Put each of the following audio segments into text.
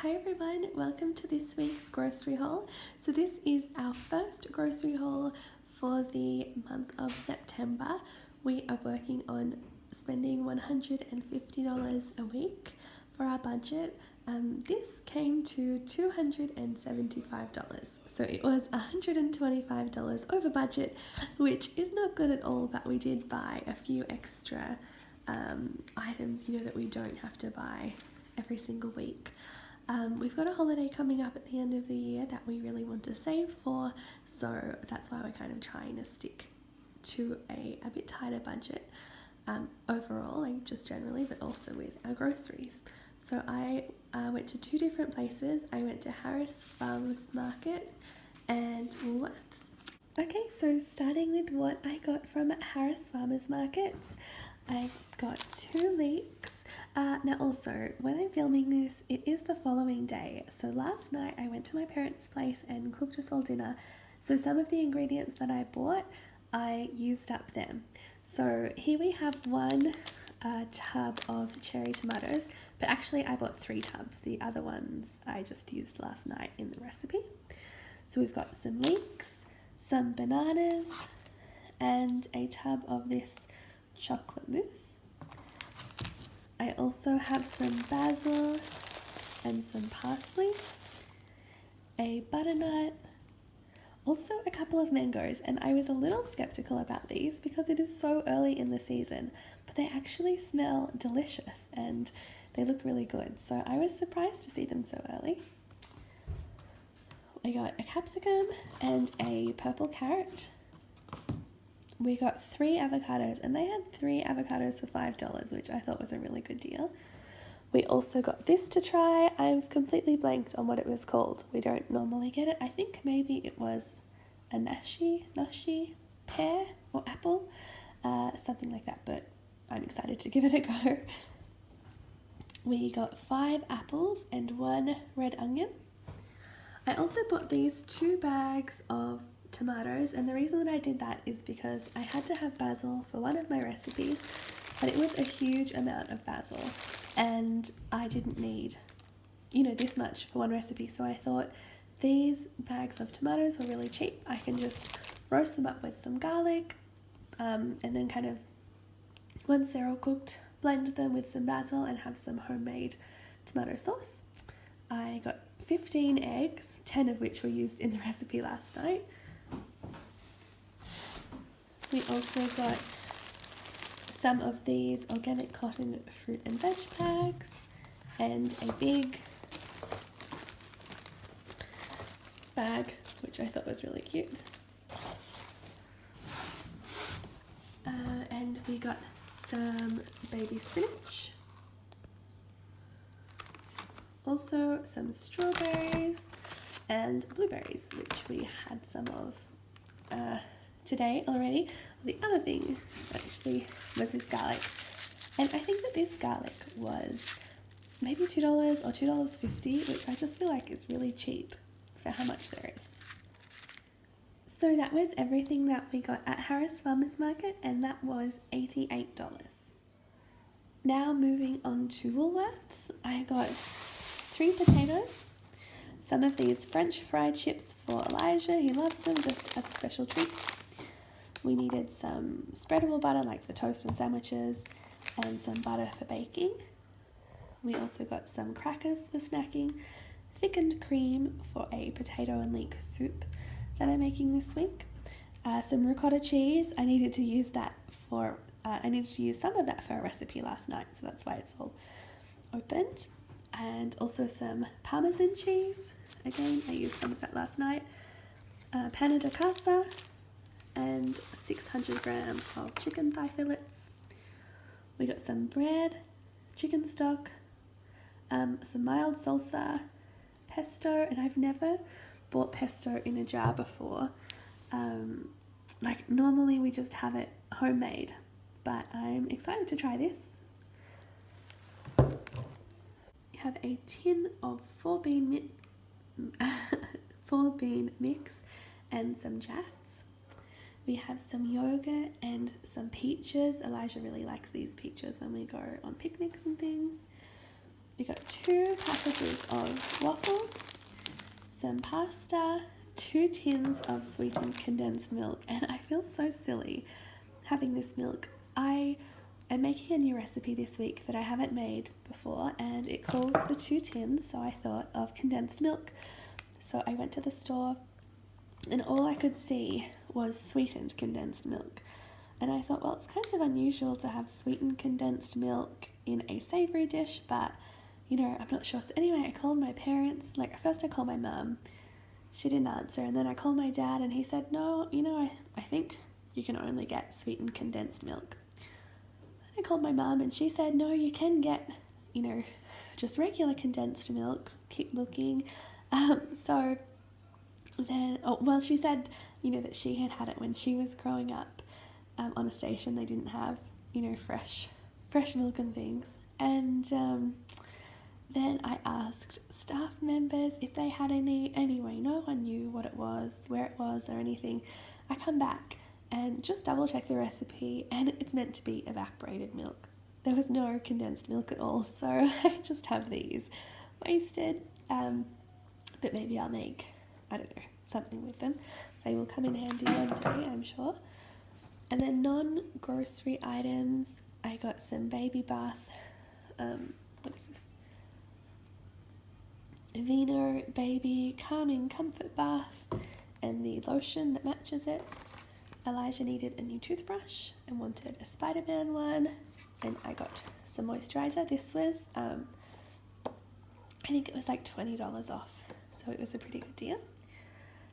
Hi everyone, welcome to this week's grocery haul. So this is our first grocery haul for the month of September. We are working on spending $150 a week for our budget. This came to $275. So it was $125 over budget, which is not good at all, but we did buy a few extra items, that we don't have to buy every single week. We've got a holiday coming up at the end of the year that we really want to save for, so that's why we're kind of trying to stick to a bit tighter budget overall, like just generally, but also with our groceries. So I went to two different places. I went to Harris Farmers Market and Woolworths. Okay, so starting with what I got from Harris Farmers Markets, I got 2 leeks. Now also, when I'm filming this, it is the following day. So last night I went to my parents' place and cooked us all dinner. So some of the ingredients that I bought, I used up them. So here we have one tub of cherry tomatoes, but actually I bought 3 tubs. The other ones I just used last night in the recipe. So we've got some leeks, some bananas, and a tub of this chocolate mousse. I also have some basil and some parsley, a butternut, also a couple of mangoes, and I was a little skeptical about these because it is so early in the season, but they actually smell delicious and they look really good, so I was surprised to see them so early. I got a capsicum and a purple carrot. We got 3 avocados, and they had 3 avocados for $5, which I thought was a really good deal. We also got this to try. I've completely blanked on what it was called. We don't normally get it. I think maybe it was a nashi pear or apple, something like that, but I'm excited to give it a go. We got 5 apples and 1 red onion. I also bought these 2 bags of tomatoes, and the reason that I did that is because I had to have basil for one of my recipes, but it was a huge amount of basil and I didn't need this much for one recipe, so I thought these bags of tomatoes were really cheap. I can just roast them up with some garlic and then kind of, once they're all cooked, blend them with some basil and have some homemade tomato sauce. I got 15 eggs, 10 of which were used in the recipe last night. We also got some of these organic cotton fruit and veg bags and a big bag, which I thought was really cute. And we got some baby spinach. Also some strawberries and blueberries, which we had some of today already. The other thing actually was this garlic, and I think that this garlic was maybe $2 or $2.50, which I just feel like is really cheap for how much there is. So that was everything that we got at Harris Farmers Market, and that was $88. Now moving on to Woolworths, I got 3 potatoes, some of these French fried chips for Elijah, he loves them, just as a special treat. We needed some spreadable butter, like for toast and sandwiches, and some butter for baking. We also got some crackers for snacking, thickened cream for a potato and leek soup that I'm making this week, some ricotta cheese. I needed to use some of that for a recipe last night, so that's why it's all opened. And also some Parmesan cheese. Again, I used some of that last night. Panna di casa and 600 grams of chicken thigh fillets. We got some bread, chicken stock, some mild salsa, pesto, and I've never bought pesto in a jar before. Like normally we just have it homemade, but I'm excited to try this. We have a tin of 4-bean mix and some jats. We have some yogurt and some peaches. Elijah really likes these peaches when we go on picnics and things. we got 2 packages of waffles, some pasta, 2 tins of sweetened condensed milk, and I feel so silly having this milk. I am making a new recipe this week that I haven't made before, and it calls for 2 tins, so I thought of condensed milk. So I went to the store and all I could see was sweetened condensed milk. And I thought, well, it's kind of unusual to have sweetened condensed milk in a savoury dish, but, you know, I'm not sure. So anyway, I called my parents. Like, first I called my mum. She didn't answer. And then I called my dad, and he said, no, you know, I think you can only get sweetened condensed milk. Then I called my mum, and she said, no, you can get, you know, just regular condensed milk. Keep looking. So then, she said, you know, that she had had it when she was growing up. On a station they didn't have, you know, fresh milk and things. And then I asked staff members if they had any. Anyway, no one knew what it was, where it was, or anything. I come back and just double check the recipe, and it's meant to be evaporated milk. There was no condensed milk at all, so I just have these. Wasted. But maybe I'll make, I don't know, something with them. They will come in handy one day, I'm sure. And then non-grocery items, I got some baby bath, what is this? Aveeno Baby Calming Comfort Bath, and the lotion that matches it. Elijah needed a new toothbrush and wanted a Spider-Man one, and I got some moisturizer. This was, I think it was like $20 off, so it was a pretty good deal.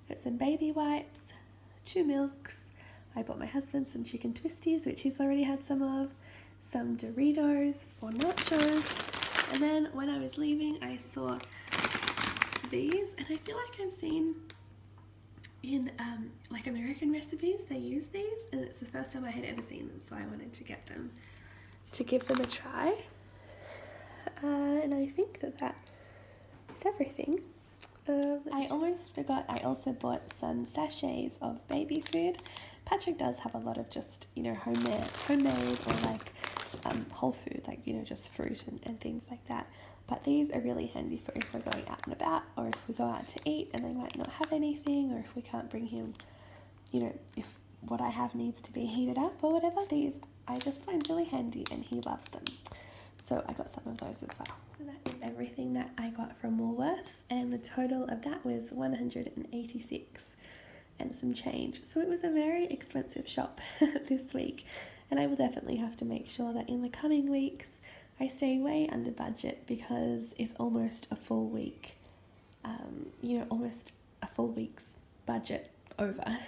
Got some baby wipes, 2 milks. I bought my husband some chicken twisties, which he's already had some of, some Doritos for nachos, and then when I was leaving I saw these, and I feel like I've seen in like American recipes they use these, and it's the first time I had ever seen them, so I wanted to get them to give them a try. And I think that is everything. I almost forgot, I also bought some sachets of baby food. Patrick does have a lot of just, you know, homemade or like whole food, like, you know, just fruit and things like that. But these are really handy for if we're going out and about, or if we go out to eat and they might not have anything, or if we can't bring him, you know, if what I have needs to be heated up or whatever. These I just find really handy, and he loves them. So I got some of those as well. So that is everything that I got from Woolworths, and the total of that was $186 and some change. So it was a very expensive shop this week, and I will definitely have to make sure that in the coming weeks I stay way under budget, because it's almost a full week, you know, almost a full week's budget over.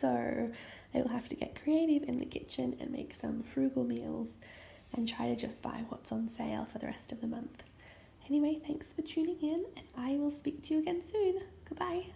So I will have to get creative in the kitchen and make some frugal meals and try to just buy what's on sale for the rest of the month. Anyway, thanks for tuning in, and I will speak to you again soon. Goodbye.